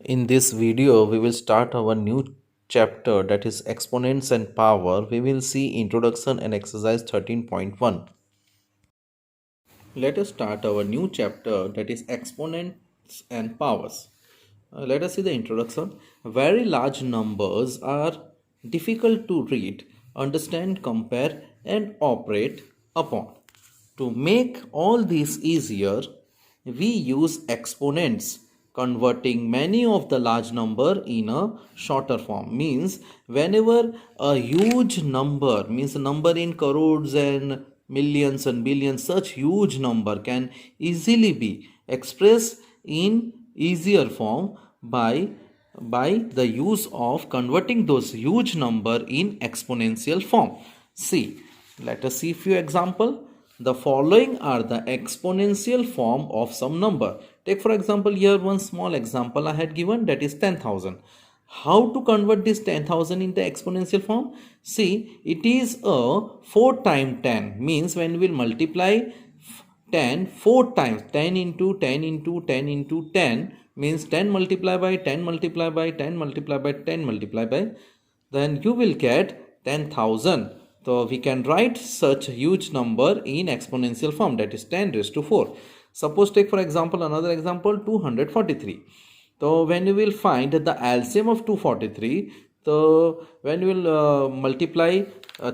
In this video, we will start our new chapter, that is exponents and power. We will see introduction and exercise 13.1. Let us start our new chapter, that is exponents and powers. Let us see the introduction. Very large numbers are difficult to read, understand, compare, and operate upon. To make all this easier, we use exponents, converting many of the large number in a shorter form. Means whenever a huge number, means a number in crores and millions and billions, such huge number can easily be expressed in easier form by the use of converting those huge number in exponential form. See, let us see few example. The following are the exponential form of some number. Take for example here one small example I had given, that is 10,000. How to convert this 10,000 into exponential form? See, it is a 4 times 10, means when we will multiply 10 4 times, 10 into 10 into 10 into 10, means 10 multiplied by 10 multiplied by 10 multiplied by 10 multiplied by, then you will get 10,000. So we can write such a huge number in exponential form, that is 10 raised to 4. Suppose take for example another example, 243. So when you will find the LCM of 243, so when you will multiply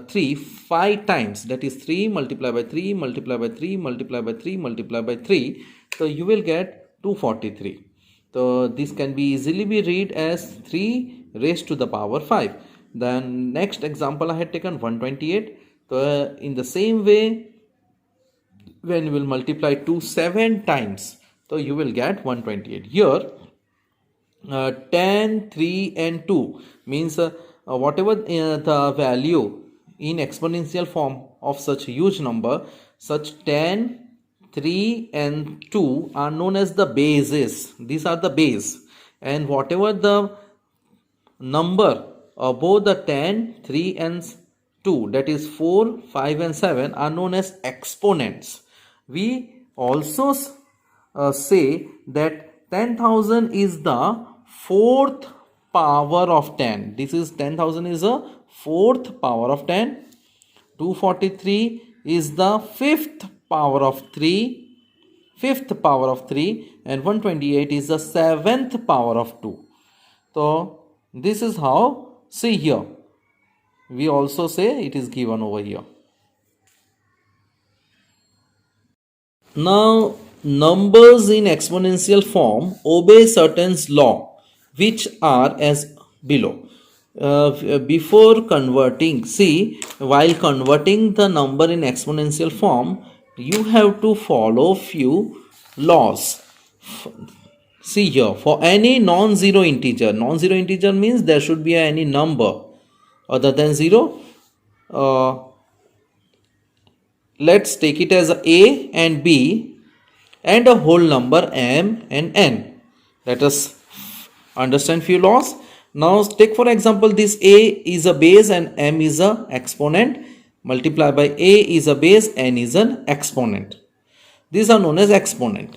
3 5 times, that is 3 multiplied by 3 multiplied by 3 multiplied by 3 multiplied by 3, so you will get 243. So this can be easily be read as 3 raised to the power 5. Then next example I had taken 128. So in the same way, when you will multiply 2 7 times, so you will get 128. Here 10 3 and 2 means whatever the value in exponential form of such huge number, such 10 3 and 2 are known as the bases. These are the base, and whatever the number above the 10 3 and 2, that is 4 5 and 7, are known as exponents. We also say that 10,000 is the fourth power of 10. This is 10,000 is a fourth power of 10. 243 is the fifth power of 3, and 128 is the seventh power of 2. So this is how, see here, we also say it is given over here. Now numbers in exponential form obey certain law, which are as below. Before converting, see, while converting the number in exponential form, you have to follow few laws. See here, for any non-zero integer means there should be any number other than 0. Let's take it as a and b and a whole number m and n. Let us understand few laws. Now take for example this a is a base and m is a exponent, multiplied by a is a base, n is an exponent. These are known as exponent.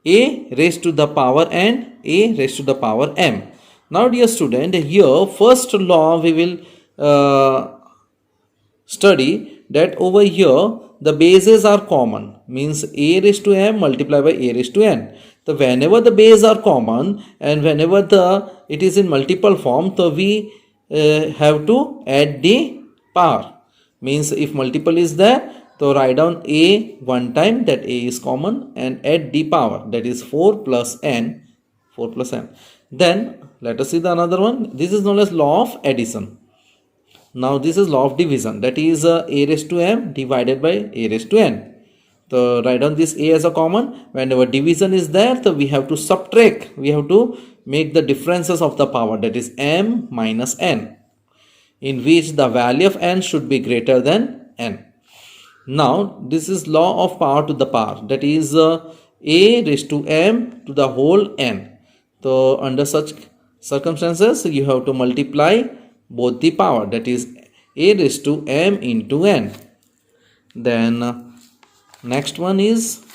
A raised to the power n, a raised to the power m. Now dear student, here first law we will study that over here the bases are common, means a raised to m multiplied by a raised to n. So whenever the bases are common and whenever it is in multiple form, so we have to add the power. Means if multiple is there, so write down a one time, that a is common, and add the power, that is 4 plus n. Then let us see the another one. This is known as law of addition. Now this is law of division, that is a raised to m divided by a raised to n. So write down this a as a common. Whenever division is there, so we have to subtract, we have to make the differences of the power, that is m minus n, in which the value of n should be greater than n. Now this is law of power to the power, that is a raised to m to the whole n. So under such circumstances, you have to multiply both the power, that is a raised to m into n. Then next one is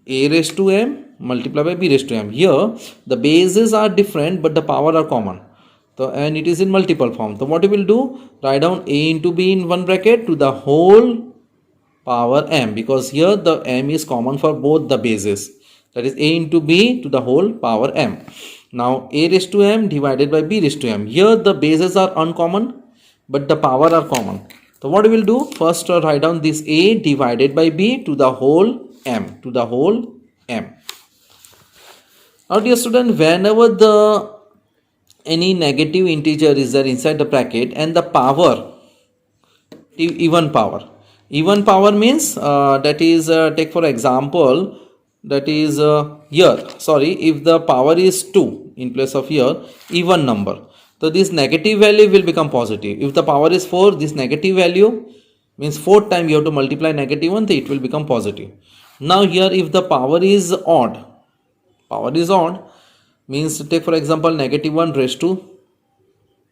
a raised to m multiplied by b raised to m. Here the bases are different but the power are common. So, and it is in multiple form. So what you will do? Write down a into b in one bracket to the whole power m, because here the m is common for both the bases. That is a into b to the whole power m. Now a raised to m divided by b raised to m. Here the bases are uncommon but the power are common. So what we will do? First write down this a divided by b to the whole m, to the whole m. Now dear student, whenever the any negative integer is there inside the bracket and the power, even power means that is take for example, that is here, sorry, if the power is 2 in place of here even number, so this negative value will become positive. If the power is 4, this negative value means 4 times you have to multiply negative 1, so it will become positive. Now here if the power is odd means take for example negative 1 raised to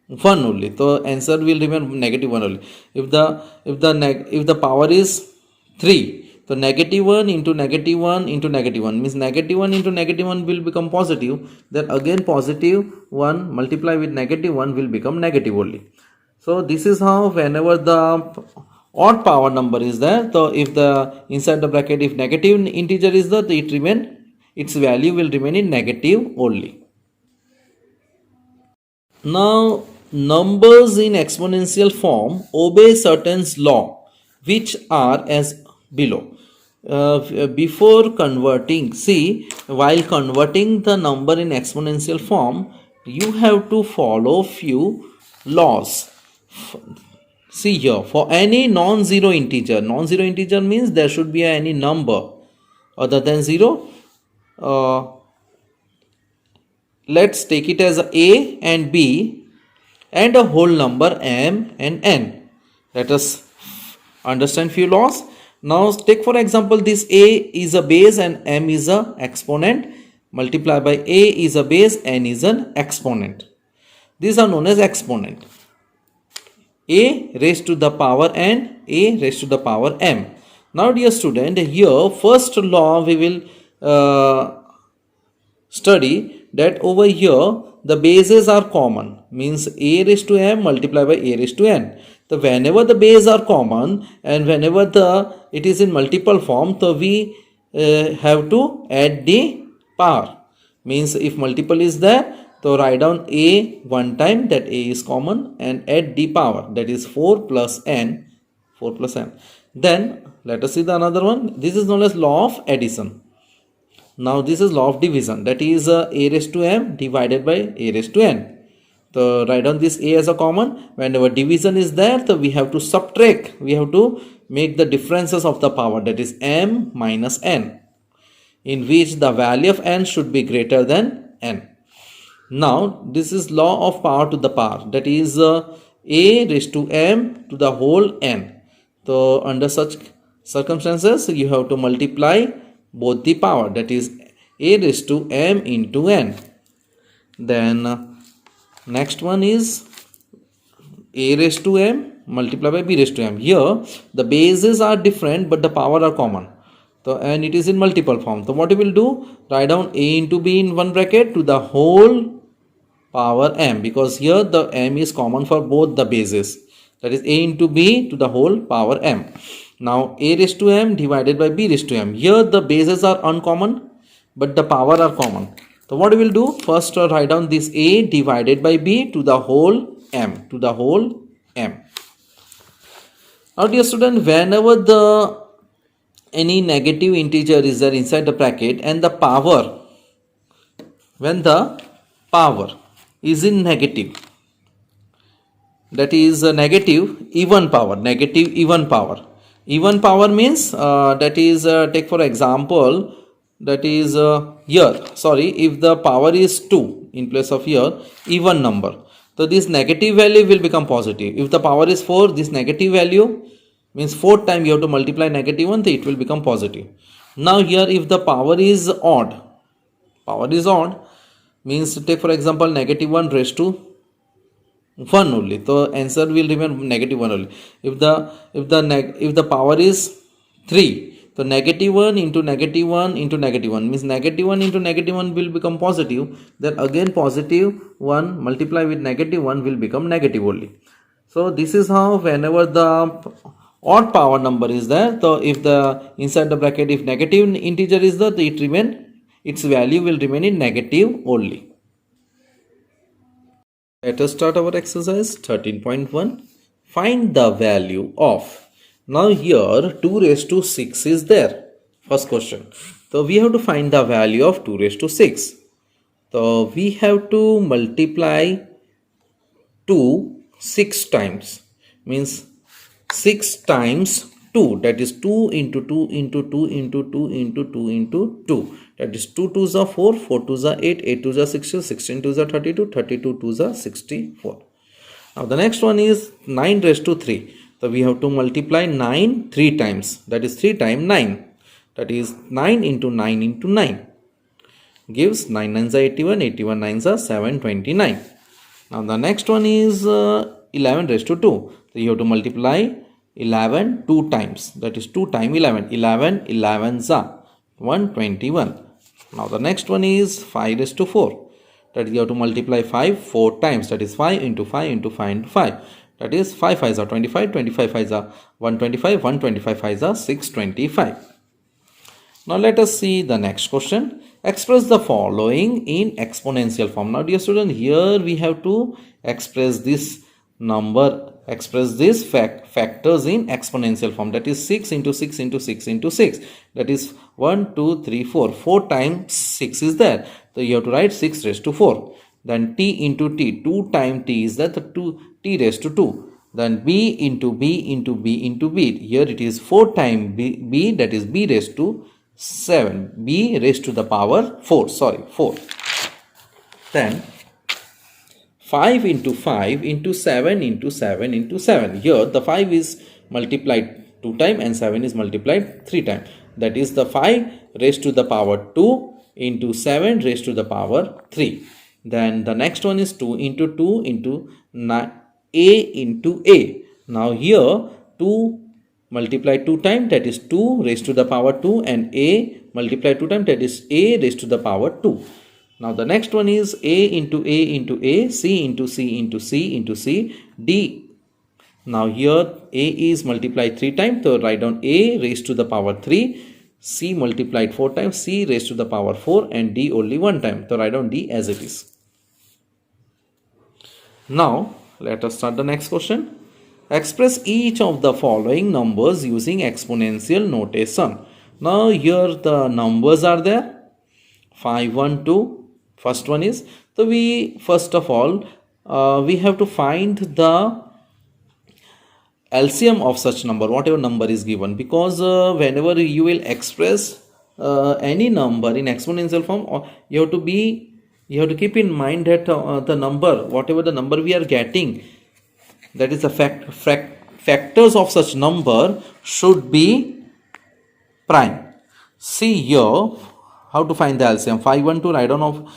1 only, so answer will remain negative 1 only. If the power is 3, so negative 1 into negative 1 into negative 1 means negative 1 into negative 1 will become positive, then again positive 1 multiply with negative 1 will become negative only. So this is how whenever the odd power number is there, so if the inside the bracket if negative integer is there, its value will remain in negative only. Now numbers in exponential form obey certain law which are as below. Before converting, see, while converting the number in exponential form, you have to follow few laws. See here, for any non-zero integer means there should be any number other than 0. Let's take it as a and b and a whole number m and n. Let us understand few laws. Now take for example this a is a base and m is a exponent, multiplied by a is a base, n is an exponent. These are known as exponent. A raised to the power n, a raised to the power m. Now dear student, here first law we will study that over here the bases are common, means a raised to m multiplied by a raised to n. So whenever the bases are common and whenever it is in multiple form, so we have to add the power. Means if multiple is there, so write down a one time, that a is common, and add the power, that is 4 plus n. Then let us see the another one. This is known as law of addition. Now this is law of division, that is a raised to m divided by a raised to n. So write down this a as a common. Whenever division is there, so we have to subtract, we have to make the differences of the power, that is m minus n, in which the value of n should be greater than n. Now this is law of power to the power, that is a raised to m to the whole n. So under such circumstances you have to multiply both the power, that is a raised to m into n. Then next one is a raised to m multiplied by b raised to m. Here the bases are different but the power are common. So and it is in multiple form. So what you will do? Write down a into b in one bracket to the whole power m, because here the m is common for both the bases. That is a into b to the whole power m. Now a raised to m divided by b raised to m. Here the bases are uncommon but the power are common. So what we will do? First write down this a divided by b to the whole m, to the whole m. Now dear student, whenever any negative integer is there inside the bracket and the power, when the power is in negative, that is negative even power. Even power means that is take for example, that is here, sorry, if the power is 2 in place of here even number, so this negative value will become positive. If the power is 4, this negative value means 4 times you have to multiply negative 1, so it will become positive. Now here if the power is odd means take for example negative 1 raised to 1 only, so answer will remain negative 1 only. If the power is 3, So negative 1 into negative 1 into negative 1 means negative 1 into negative 1 will become positive. Then again positive 1 multiply with negative 1 will become negative only. So this is how whenever the odd power number is there, so if the inside the bracket if negative integer is there, its value will remain in negative only. Let us start our exercise 13.1. Find the value of. Now here 2 raised to 6 is there. First question. So we have to find the value of 2 raised to 6. So we have to multiply 2 6 times. Means 6 times 2, that is 2 into 2 into 2 into 2 into 2 into 2, that is 2 2s are 4, 4 2s are 8, 8 2s are 16, 16 2s are 32, 32 2s are 64. Now the next one is 9 raised to 3. So we have to multiply 9 3 times, that is 3 times 9, that is 9 into 9 into 9 gives 9 9s are 81, 81 9s are 729. Now the next one is 11 raised to 2. So you have to multiply 11 2 times, that is 2 times 11, 11 11s are 121. Now the next one is 5 raised to 4, that you have to multiply 5 4 times, that is 5 into 5 into 5 into 5, that is 5 5s are 25, 25 5s are 125, 125 5s are 625. Now let us see the next question. Express the following in exponential form. Now dear student, here we have to express this number, express these factors in exponential form, that is 6 into 6 into 6 into 6, that is 1 2 3 4, 4 times 6 is there, so you have to write 6 raised to 4. Then t into t, 2 times t is that, the 2 t raised to 2. Then b into b into b into b, here it is 4 times b, that is b raised to 7, b raised to the power 4, 4. Then 5 into 5 into 7 into 7 into 7. Here the 5 is multiplied 2 times and 7 is multiplied 3 times. That is the 5 raised to the power 2 into 7 raised to the power 3. Then the next one is 2 into a into a. Now here 2 multiplied 2 times, that is 2 raised to the power 2, and a multiplied 2 times, that is a raised to the power 2. Now the next one is a into a into a, c into c into c into c, d. Now here a is multiplied 3 times, so write down a raised to the power 3, c multiplied 4 times, c raised to the power 4, and d only 1 time, so write down d as it is. Now let us start the next question. Express each of the following numbers using exponential notation. Now here the numbers are there, 5 1 2. First one is, so we first of all we have to find the LCM of such number, whatever number is given, because whenever you will express any number in exponential form, you have to keep in mind that the number, whatever the number we are getting, that is the factors of such number should be prime. See here how to find the LCM. 5 1 2, I don't know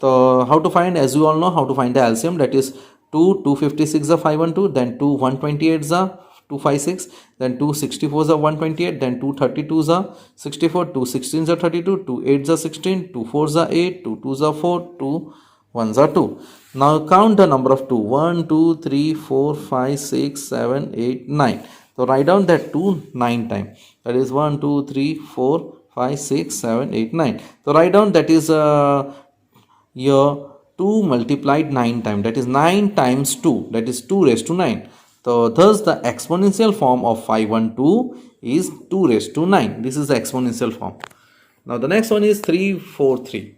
how to find, as you all know how to find the LCM, that is 2 256 are 5 1 2, then 2 128 are 256, then 2 64 are 128, then 2 32 are 64, 2 16 are 32, 2 8 are 16, 2 4 are 8, 2 2 are 4, 2 1s are 2. Now count the number of 2. 1, 2, 3, 4, 5, 6, 7, 8, 9. So write down that 2 9 times. That is 1, 2, 3, 4, 5, 6, 7, 8, 9. So write down that is your 2 multiplied 9 times. That is 9 times 2. That is 2 raised to 9. So thus the exponential form of 512 is 2 raised to 9. This is the exponential form. Now the next one is 343.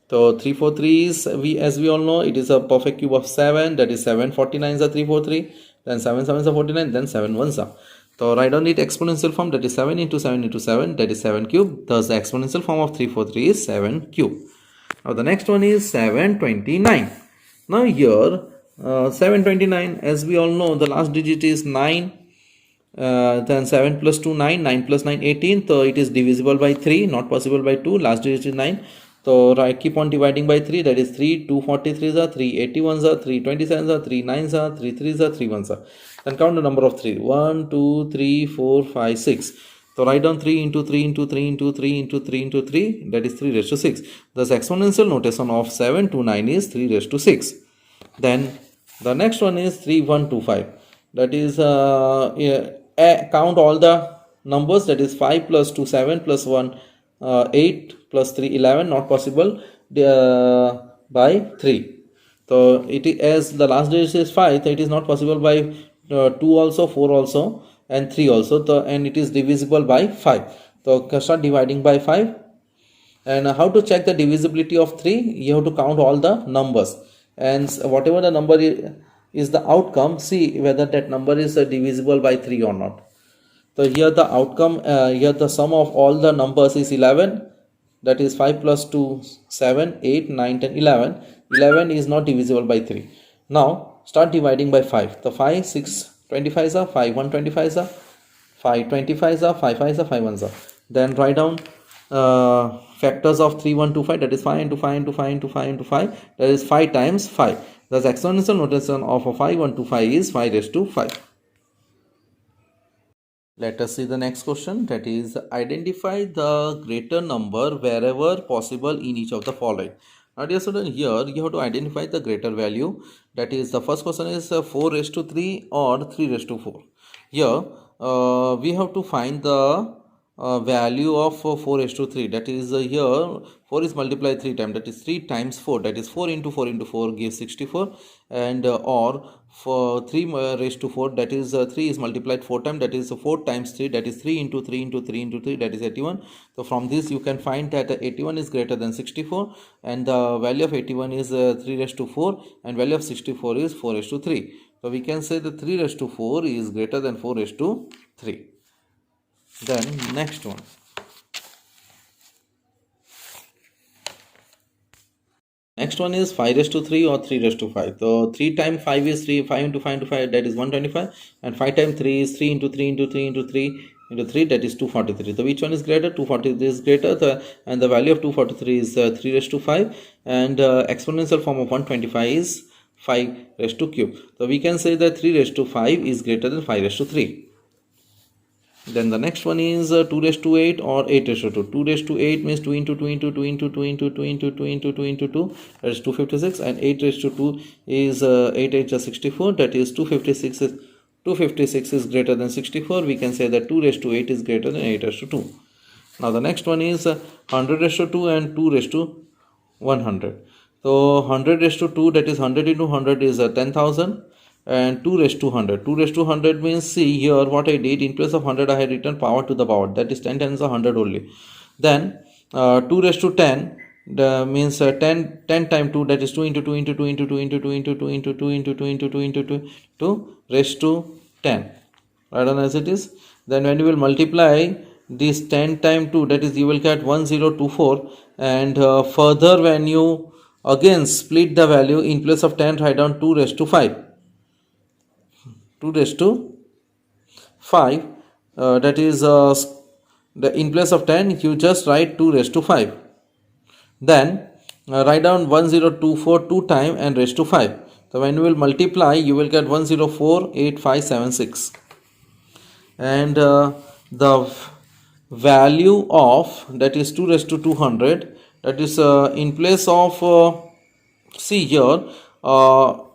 So 343 is, as we all know, it is a perfect cube of 7, that is 749 is a 343, then 7 7 is a 49, then 7 1s are. So write down it exponential form, that is 7 into 7 into 7, that is 7 cube. Thus the exponential form of 343 is 7 cube. Now the next one is 729. Now here 729, as we all know, the last digit is 9. Then 7 plus 2 9, 9 plus 9 18, so it is divisible by 3, not possible by 2, last digit is 9. So I keep on dividing by 3, that is 3 243s are, 3 81s are, 3 27s are, 3 9s are, 3 3s are, 3 1s are. Then count the number of 3. 1 2 3 4 5 6. So write down 3 into 3 into 3 into 3 into 3 into 3, that is 3 raised to 6. Thus exponential notation of 7 to 9 is 3 raised to 6. Then the next one is 3125. That is count all the numbers, that is 5 plus 2 7 plus 1 8 plus 3 11, not possible by 3. So it is, as the last digit is 5, so it is not possible by 2 also, 4 also and 3 also, so, and it is divisible by 5. So start dividing by 5. And how to check the divisibility of 3? You have to count all the numbers, and whatever the number is the outcome, see whether that number is divisible by 3 or not. So here the outcome, here the sum of all the numbers is 11, that is 5 plus 2 7 8 9 10 11. 11 is not divisible by 3. Now start dividing by 5. The 5 6 25 are 5 1 25 are 5 25 are 5 5 are 5 1 are. Then write down factors of 3 1 2 5, that is 5 into 5 into 5 into 5 into 5, that is 5 times 5. Thus exponential notation of a 5 1 2 5 is 5 raised to 5. Let us see the next question, that is identify the greater number wherever possible in each of the following. Now dear student, here you have to identify the greater value. That is, the first question is 4 raised to 3 or 3 raised to 4. Here we have to find the value of 4 raised to 3. That is, here 4 is multiplied 3 times, that is 3 times 4, that is 4 into 4 into 4 gives 64. And or for 3 raised to 4, that is 3 is multiplied 4 times, that is 4 times 3, that is 3 into 3 into 3 into 3, that is 81. So from this you can find that 81 is greater than 64, and the value of 81 is 3 raised to 4, and value of 64 is 4 raised to 3. So we can say that 3 raised to 4 is greater than 4 raised to 3. Then next one, is 5 raised to 3 or 3 raised to 5. So 3 times 5 is 3, 5 into 5 into 5, that is 125, and 5 times 3 is 3 into 3 into 3 into 3 into 3, that is 243. So which one is greater? 243 is greater, and the value of 243 is 3 raised to 5, and exponential form of 125 is 5 raised to cube. So we can say that 3 raised to 5 is greater than 5 raised to 3. Then the next one is 2 raised to 8 or 8 raised to 2. 2 raised to 8 means 2 into 2 into 2 into 2 into 2 into 2 into 2 into 2, that is 256, and 8 raised to 2 is 8 8 is 64, that is 256 is greater than 64. We can say that 2 raised to 8 is greater than 8 raised to 2. Now the next one is 100 raised to 2 and 2 raised to 100. So 100 raised to 2, that is 100 into 100 is 10,000, and 2 raised to 100. 2 raised to 100 means, see here what I did, in place of 100 I had written power to the power, that is 10 times 100 only. Then 2 raised to 10 means 10 times 2, that is 2 into 2 into 2 into 2 into 2 into 2 into 2 into 2 into 2 into 2 to raised to 10. Write down as it is. Then when you will multiply this 10 times 2, that is you will get 1024, and further when you again split the value, in place of 10 write down 2 raised to 5. 2 raised to 5, that is in place of 10 you just write 2 raised to 5. Then write down 1024 2 times and raised to 5. So when you will multiply, you will get 1048576, and the value of, that is 2 raised to 200, that is in place of see here 2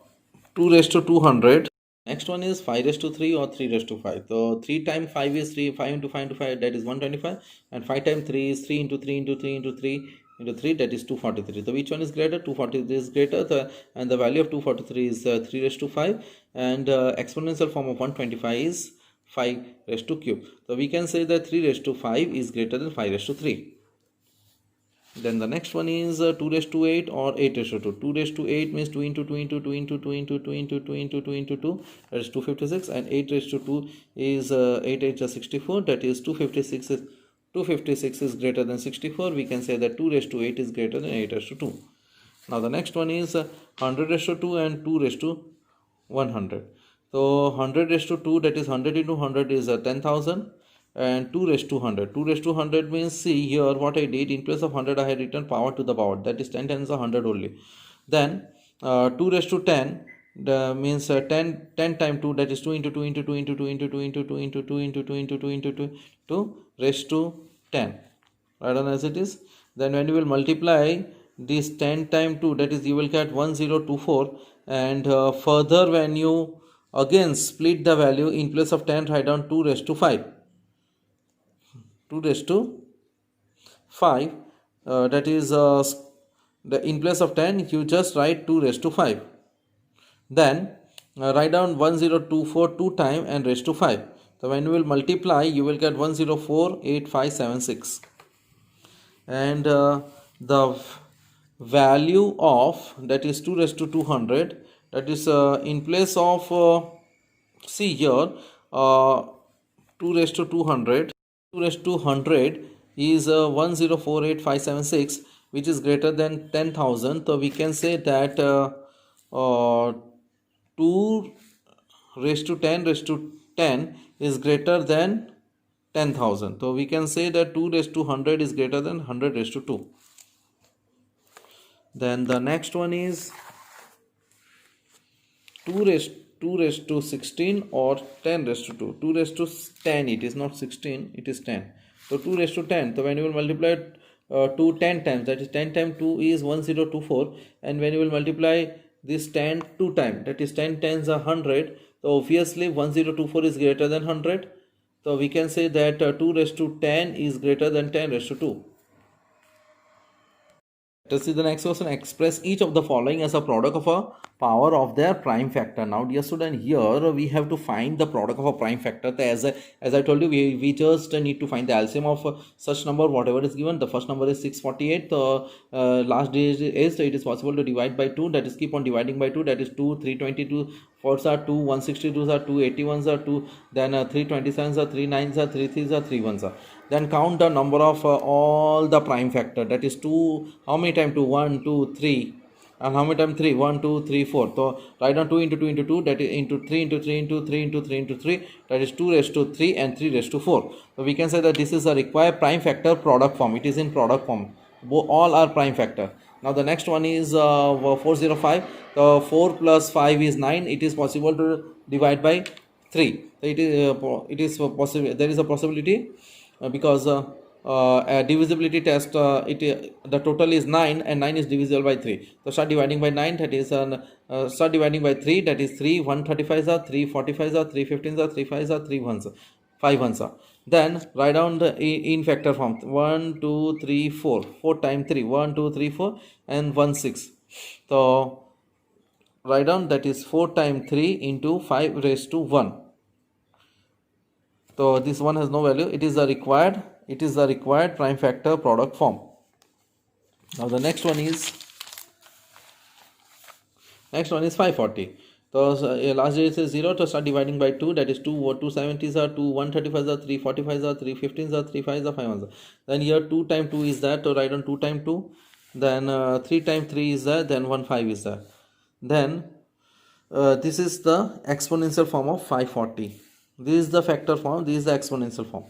raised to 200. Next one is 5 raised to 3 or 3 raised to 5. So 3 times 5 is 3, 5 into 5 into 5, that is 125, and 5 times 3 is 3 into 3 into 3 into 3 into 3, that is 243. So which one is greater? 243 is greater, and the value of 243 is 3 raised to 5, and exponential form of 125 is 5 raised to cube. So we can say that 3 raised to 5 is greater than 5 raised to 3. Then the next one is 2 raised to 8 or 8 raised to 2. 2 raised to 8 means 2 into 2 into 2 into 2 into 2 into 2 into 2 into 2, that is 256, and 8 raised to 2 is 8 8 is 64, that is 256 is greater than 64. We can say that 2 raised to 8 is greater than 8 raised to 2. Now the next one is 100 raised to 2 and 2 raised to 100. So 100 raised to 2, that is 100 into 100 is 10,000, and 2 raised to 100. 2 raised to 100 means, see here what I did, in place of 100 I had written power to the power, that is 10 times 100 only. Then 2 raised to 10, the means 10 times 2, that is 2 into 2 into 2 into 2 into 2 into 2 into 2 into 2 into 2 into 2 to raised to 10. Write down as it is. Then when you will multiply this 10 times 2, that is you will get 1024, and further when you again split the value, in place of 10 write down 2 raised to 5. 2 raised to 5, that is the in place of 10 you just write 2 raised to 5. Then write down 1024 2 times and raised to 5. So when you will multiply, you will get 1048576, and the value of, that is 2 raised to 200, that is in place of see here 2 raised to 200, 2 raised to 100 is 1048576, which is greater than 10,000. So we can say that 2 raised to 10 raised to 10 is greater than 10,000. So we can say that 2 raised to 100 is greater than 100 raised to 2. Then the next one is 2 raised to 16 or 10 raised to 2. 2 raised to 10, it is not 16, it is 10. So 2 raised to 10. So when you will multiply 2 10 times, that is 10 times 2 is 1024, and when you will multiply this 10 2 times, that is 10 tens are 100. So obviously 1024 is greater than 100. So we can say that 2 raised to 10 is greater than 10 raised to 2. Let us see the next question. Express each of the following as a product of a power of their prime factor. Now dear student, here we have to find the product of a prime factor. So as I told you, we just need to find the LCM of such number, whatever is given. The first number is 648, last digit is, so it is possible to divide by 2, that is keep on dividing by 2, that is 2, 322 4s are 2, 162s are 2, 81s are 2, then 327s are 3, 9s are 3, 3s are 3, 1s are. Then count the number of all the prime factor, that is 2, how many times 2, 1, 2, 3, and how many times 3, 1, 2, 3, 4. So write down 2 into 2 into 2, that is into 3 into 3 into 3 into 3 into 3, that is 2 raised to 3 and 3 raised to 4. So we can say that this is a required prime factor product form. It is in product form. All are prime factor. Now the next one is 405. 4 plus 5 is 9. It is possible to divide by 3. So it is possible. There is a possibility because a divisibility test, the total is 9 and 9 is divisible by 3. So start dividing by 9, that is start dividing by 3, that is 3 135s are 3 45s are 3 15s are 3 5s are 3 1s 5 1s are. Then write down the in factor form. 1 2 3 4, 4 times 3, 1 2 3 4 and 1 6. So write down, that is 4 times 3 into 5 raised to 1. So this one has no value. It is the required prime factor product form. Now the next one is 540. So last digit is 0, to start dividing by 2, that is 2 270s are 2 135s are 3 45s are 3 15s are 3 5s are 5 1s. Then here 2 times 2 is that, so write on 2 times 2. Then 3 times 3 is there, then 1 5 is there. Then this is the exponential form of 540. This is the factor form, this is the exponential form.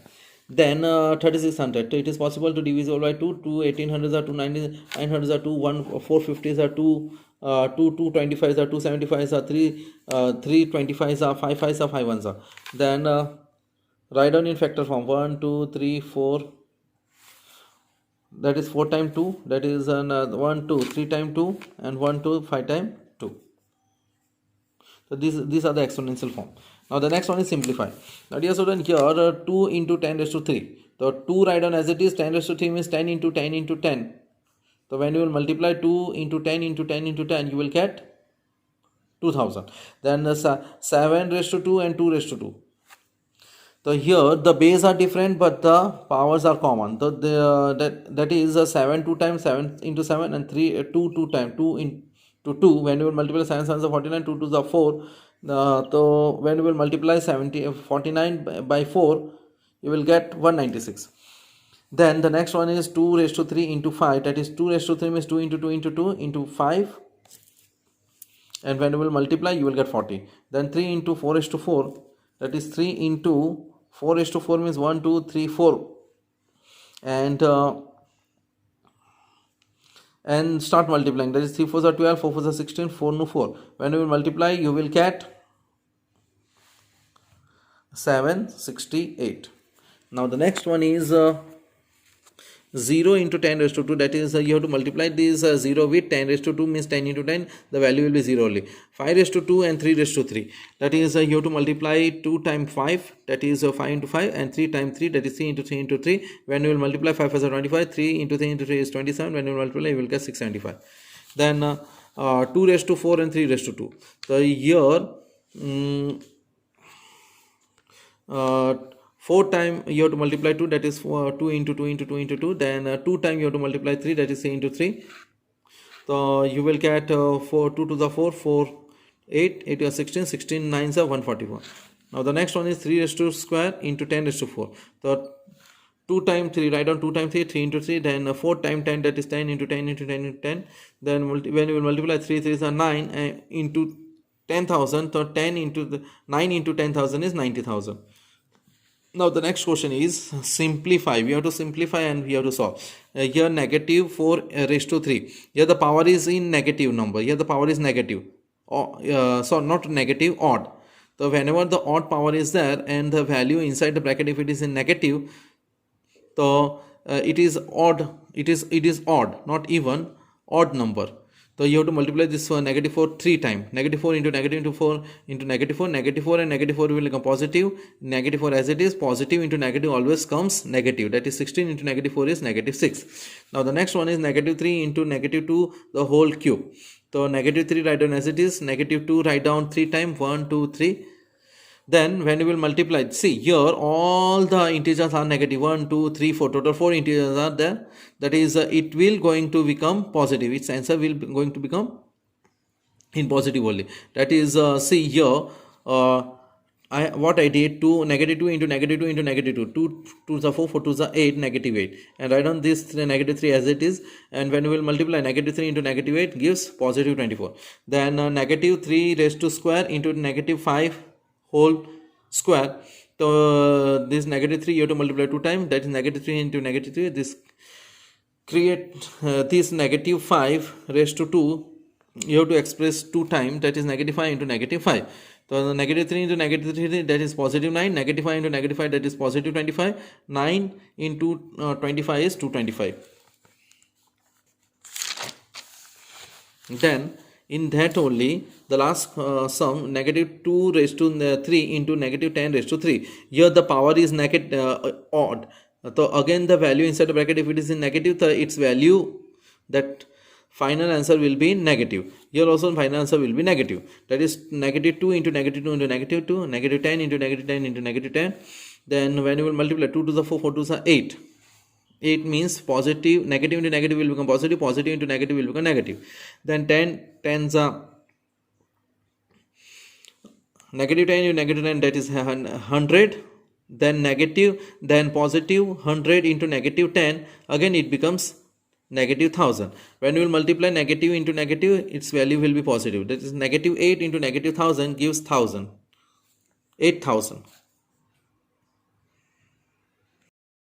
Then 3600. It is possible to divisible by 2. 2 1800s are 2 900s are 2 1 450s are 2 2 225s are 2 75s are 3 325s are 5 5s are 5 1s are. Then write down in factor form. 1 2 3 4, that is 4 times 2, that is 1 2 3 times 2 and 1 2 5 times 2. So these are the exponential form. Now the next one is simplify. Now dear student, here 2 into 10 raised to 3. So 2 write down as it is. 10 raised to 3 means 10 into 10 into 10. So when you will multiply 2 into 10 into 10 into 10, you will get 2000. Then 7 raised to 2 and 2 raised to 2. So here the base are different but the powers are common. So that is 7 2 times 7 into 7 and 3 2 times 2 into 2. When you will multiply 7 7s are 49, 2 2s are 4. So when you will multiply 49 by 4, you will get 196. Then the next one is 2 raised to 3 into 5, that is 2 raised to 3 means 2 into 2 into 2 into 5, and when you will multiply you will get 40. Then 3 into 4 raised to 4, that is 3 into 4 raised to 4 means 1 2 3 4, and and start multiplying. That is 3 4s are 12, 4 4s are 16, 4 no 4. When you will multiply, you will get 768. Now the next one is 0 into 10 raised to 2, that is you have to multiply this 0 with 10 raised to 2, means 10 into 10, the value will be 0 only. 5 raised to 2 and 3 raised to 3, that is you have to multiply 2 times 5, that is 5 into 5, and 3 times 3, that is 3 into 3 into 3. When you will multiply 5 as 25, 3 into 3 into 3 is 27. When you will multiply, you will get 675. Then 2 raised to 4 and 3 raised to 2. So here 4 time you have to multiply 2, that is 2 into 2 into 2 into 2. Then 2 time you have to multiply 3, that is 3 into 3. So you will get 4 2 to the 4 4 8 8 is 16 16 9 is 141. Now the next one is 3 raised to square into 10 raised to 4. So 2 times 3, write down 2 times 3, 3 into 3. Then 4 times 10, that is 10 into 10 into 10 into 10. Then when you will multiply 3 3 is 9 into 10,000. So 10 into the 9 into 10,000 is 90,000. Now the next question is simplify. We have to simplify and we have to solve. Here negative 4 raised to 3. Here the power is in negative number. Here the power is negative. So not negative, odd. So whenever the odd power is there and the value inside the bracket, if it is in negative, so it is odd. It is odd, not even, odd number. So you have to multiply this negative 4 3 times. Negative 4 into negative into 4 into negative 4. Negative 4 and negative 4 will become positive. Negative 4 as it is, positive into negative always comes negative. That is 16 into negative 4 is negative 6. Now the next one is negative 3 into negative 2 the whole cube. So negative 3 write down as it is. Negative 2 write down 3 times. 1 2 3. Then when you will multiply, see here all the integers are negative. 1 2 3 4, total 4 integers are there. That is it will going to become positive. Its answer will be going to become in positive only. That is see here what I did, 2 negative 2 into negative 2 into negative 2, 2 2 is 4, 4 2 is 8, negative 8, and write down this negative 3 as it is. And when you will multiply negative 3 into negative 8 gives positive 24. Then negative 3 raised to square into negative 5 whole square. So this negative 3 you have to multiply 2 times, that is negative 3 into negative 3. This create this negative 5 raised to 2 you have to express 2 times, that is negative 5 into negative 5. So the negative 3 into negative 3, that is positive 9. Negative 5 into negative 5, that is positive 25. 9 into 25 is 225. Then in that only the last sum, negative 2 raised to 3 into negative 10 raised to 3. Here the power is odd. So again the value inside the bracket, if it is in negative, its value, that final answer will be negative. Here also final answer will be negative. That is negative 2 into negative 2 into negative 2, negative 10 into negative 10 into negative 10. Then when you will multiply 2 to the 4, 4 to the 8. 8 means positive, negative into negative will become positive, positive into negative will become negative. Then 10 tens are negative 10 into negative 10, that is 100. Then negative, then positive 100 into negative 10, again it becomes negative 1000. When you will multiply negative into negative, its value will be positive. That is negative 8 into negative 1000 gives 1000, 8000.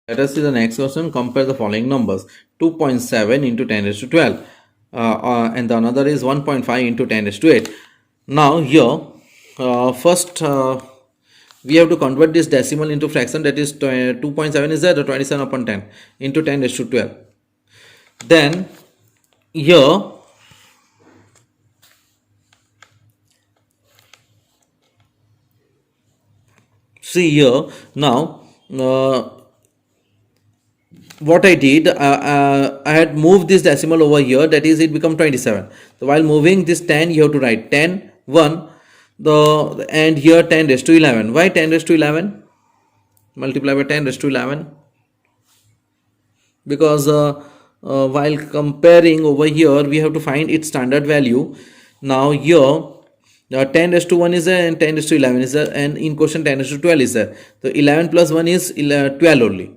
Let us see the next question. Compare the following numbers. 2.7 into 10 raised to 12 and the another is 1.5 into 10 raised to 8. Now here first we have to convert this decimal into fraction, that is 2.7 is there, the 27 upon 10 into 10 raised to 12. Then here see here now what I did, I had moved this decimal over here, that is it become 27. So while moving this 10 you have to write 10 1 and here 10 raised to 11. Why 10 raised to 11? Multiply by 10 raised to 11, because while comparing over here we have to find its standard value. Now here 10 raised to 1 is there and 10 raised to 11 is there, and in question 10 raised to 12 is there. So 11 plus 1 is 12 only.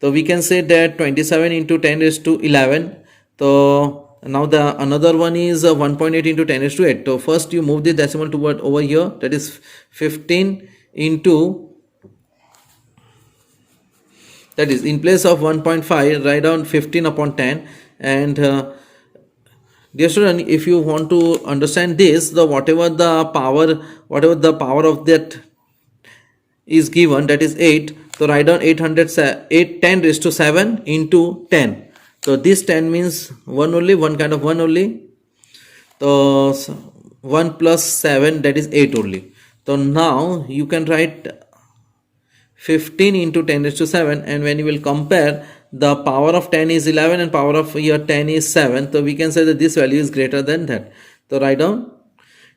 So we can say that 27 into 10 raised to 11. So now the another one is 1.8 into 10 raised to 8. So first you move the decimal toward over here, that is 15 into, that is in place of 1.5 write down 15 upon 10, and Dear student, if you want to understand this, the whatever the power of that is given, that is 8, so write down 10 raised to 7 into 10. So this 10 means 1 only, one kind of 1 only. So 1 plus 7, that is 8 only. So now you can write 15 into 10 raised to 7, and when you will compare, the power of 10 is 11 and power of here 10 is 7. So we can say that this value is greater than that. So write down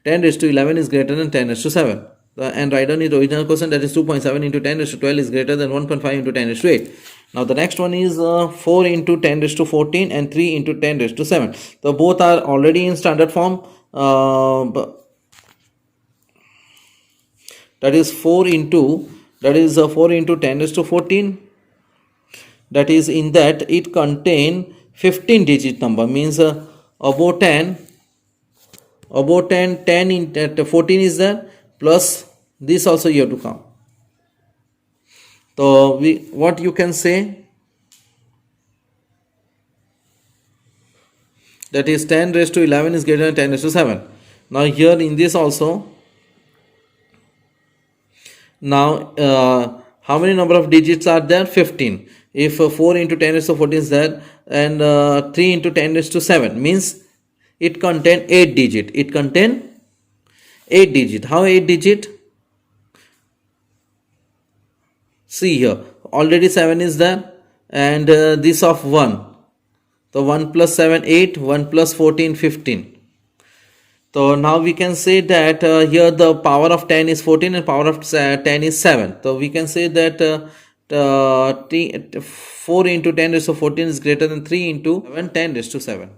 10 raised to 11 is greater than 10 raised to 7. And write down the original question, that is 2.7 into 10 raised to 12 is greater than 1.5 into 10 raised to 8. Now the next one is 4 into 10 raised to 14 and 3 into 10 raised to 7. So both are already in standard form. That is 4 into 10 raised to 14. That is, in that it contain 15 digit number, means above 10 10 into 14 is there, plus this also you have to count. So what you can say, that is 10 raised to 11 is greater than 10 raised to 7. Now here in this also, now how many number of digits are there? 15. If 4 into 10 raised to 14 is there, and 3 into 10 raised to 7, means it contain 8 digit. It contain 8 digit. How 8 digit? See here, already 7 is there, and this of 1. So 1 plus 7, 8, 1 plus 14, 15. So now we can say that here the power of 10 is 14 and power of 10 is 7. So we can say that 4 into 10 raised to 14 is greater than 3 into 10 raised to 7.